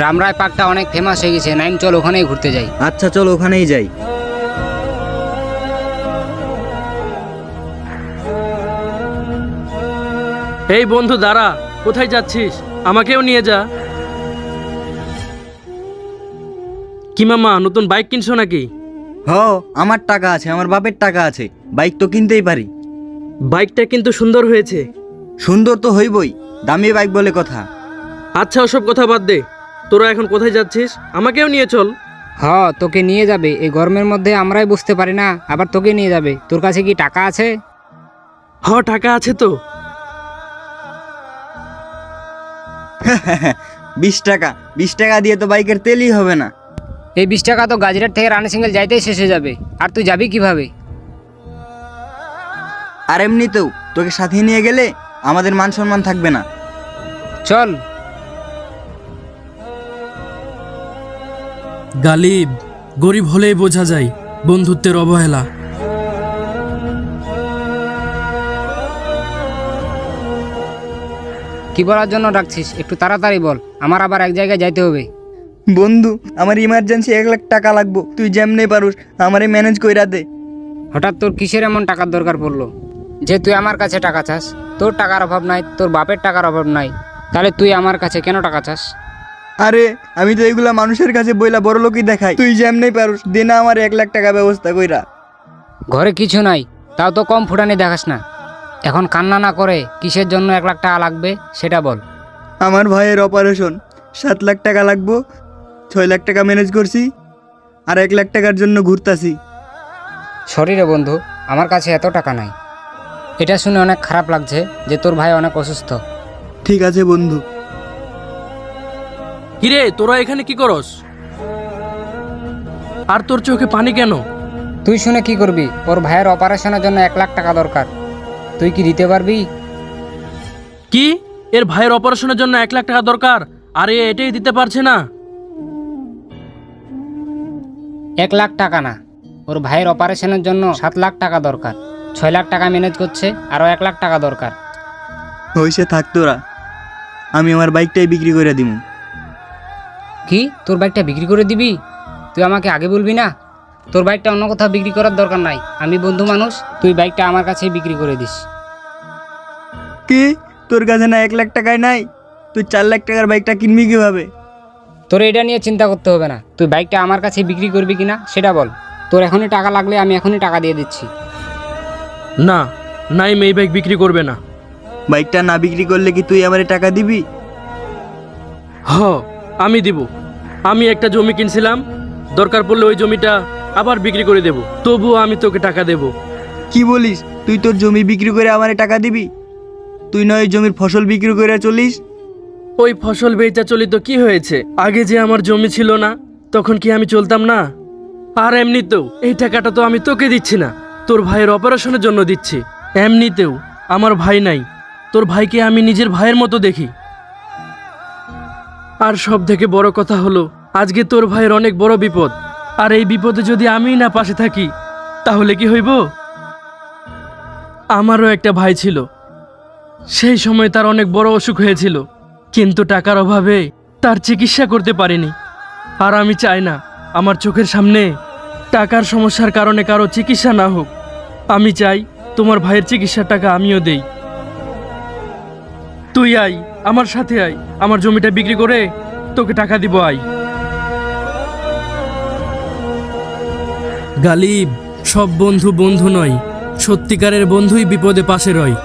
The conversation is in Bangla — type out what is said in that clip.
রামরায় পার্কটা অনেক ফেমাস হয়ে গেছে, নাইম চল ওখানেই ঘুরতে যাই। আচ্ছা চল ওখানেই যাই। এই বন্ধু দাঁড়া, কোথায় যাচ্ছিস? আমাকেও নিয়ে যা। কি মামা, নতুন বাইক কিনছো নাকি? হ, আমার টাকা আছে, আমার বাপের টাকা আছে, বাইক তো কিনতেই পারি। বাইকটা কিন্তু সুন্দর হয়েছে। সুন্দর তো হইবই, দামি বাইক বলে কথা। আচ্ছা ওসব কথা বাদ দে, তোরা এখন কোথায় যাচ্ছিস? আমাকেও নিয়ে চল। তোকে নিয়ে যাবে, এই গরমের মধ্যে আমরাই বুঝতে পারি না, আবার তোকে নিয়ে যাবে। তোর কাছে কি টাকা আছে? টাকা আছে তো। 20 টাকা, 20 টাকা দিয়ে তো বাইকের তেলই হবে না। এই 20 টাকা তো গাজীরহাট থেকে রানী সিঙ্গেল যাইতেই শেষ হয়ে যাবে, আর তুই যাবি কিভাবে? আর এমনিতেও তোকে সাথে নিয়ে গেলে আমাদের মান সম্মান থাকবে না। চল। গালিব, গরিব হলেই বোঝা যায় বন্ধুত্বের অবহেলা। কি বলার জন্য ডাকছিস? একটু তাড়াতাড়ি বল, আমার আবার এক জায়গায় যাইতে হবে। বন্ধু, আমার ইমার্জেন্সি 1 লাখ টাকা লাগবো, তুই যেমনে পারুস আমারে ম্যানেজ কইরা দে। হঠাৎ তোর কিসের এমন টাকার দরকার পড়লো যে তুই আমার কাছে টাকা চাস? তোর টাকার অভাব নাই, তোর বাপের টাকার অভাব নাই, তাহলে তুই আমার কাছে কেন টাকা চাস? আরে আমি তো এগুলা মানুষের কাছে বইলা বড় লোকই দেখাই, তুই যেমনে পারুস দে না আমার 1 লাখ টাকা ব্যবস্থা কইরা। ঘরে কিছু নাই, তাও তো কম ফুটানি দেখাস না। এখন কান্না না করে কিসের জন্য 1 লাখ টাকা লাগবে সেটা বল। আমার ভাইয়ের অপারেশন, 7 লাখ টাকা লাগবো, 6 লাখ টাকা ম্যানেজ করছি, আর 1 লাখ টাকার জন্য ঘুরতাছি। সরি রে বন্ধু, আমার কাছে এত টাকা নাই। এটা শুনে অনেক খারাপ লাগছে যে তোর ভাই অনেক অসুস্থ। ঠিক আছে বন্ধু। কিরে, তোরা এখানে কি করস? আর তোর চোখে পানি কেন? তুই শুনে কি করবি? ওর ভাইয়ের অপারেশনের জন্য 1 লাখ টাকা দরকার, তুই কি দিতে পারবি? কি, এর ভাইয়ের অপারেশনের জন্য 1 লাখ টাকা দরকার, আর এটাই দিতে পারছে না? 1 লাখ টাকা না, ওর ভাইয়ের অপারেশনের জন্য 7 লাখ টাকা দরকার। 6 লাখ টাকা ম্যানেজ করছে, আরও 1 লাখ টাকা দরকার। হইছে থাক তোরা, আমি আমার বাইকটাই বিক্রি করে দিব। কি, তোর বাইকটা বিক্রি করে দিবি? তুই আমাকে আগে বলবি না? তোর বাইকটা অন্য কোথাও বিক্রি করার দরকার নাই, আমি বন্ধু মানুষ, তুই বাইকটা আমার কাছেই বিক্রি করে দিস। কি, তোর কাছে না 1 লাখ টাকায় নাই? তুই 4 লাখ টাকার বাইকটা কিনবি কিভাবে? তোর এটা নিয়ে চিন্তা করতে হবে না, তুই বাইকটা আমার কাছে বিক্রি করবি কিনা সেটা বল। তোর এখনই টাকা লাগলে আমি এখনই টাকা দিয়ে দিচ্ছি। না, নাইম এই বাইক বিক্রি করবে না। বাইকটা না বিক্রি করলে কি তুই আমারে টাকা দিবি? আমি দিব। আমি একটা জমি কিনছিলাম, দরকার পড়লে ওই জমিটা আবার বিক্রি করে দেব, তবুও আমি তোকে টাকা দেব। কি বলিস? তুই তোর জমি বিক্রি করে আমারে টাকা দিবি? তুই নয় ওই জমির ফসল বিক্রি করে চলিস? ওই ফসল বেচা চলি তো কি হয়েছে, আগে যে আমার জমি ছিল না তখন কি আমি চলতাম না? আর এমনিতেও এই টাকাটা তো আমি তোকে দিচ্ছি না, তোর ভাইয়ের অপারেশনের জন্য দিচ্ছি। এমনিতেও আমার ভাই নাই, তোর ভাইকে আমি নিজের ভাইয়ের মতো দেখি। আর সব থেকে বড় কথা হলো, আজকে তোর ভাইয়ের অনেক বড় বিপদ, আর এই বিপদে যদি আমি না পাশে থাকি তাহলে কি হইব? আমারও একটা ভাই ছিল, সেই সময় তার অনেক বড় অসুখ হয়েছিল, কিন্তু টাকার অভাবে তার চিকিৎসা করতে পারিনি। আর আমি চাই না আমার চোখের সামনে টাকার সমস্যার কারণে কারো চিকিৎসা না হোক। আমি চাই তোমার ভাইয়ের চিকিৎসার টাকা আমিও দেই। তুই আয়, আমার সাথে আয়, আমার জমিটা বিক্রি করে তোকে টাকা দিব, আয়। গালিব, সব বন্ধু বন্ধু নয়, সত্যিকারের বন্ধুই বিপদে পাশে রয়।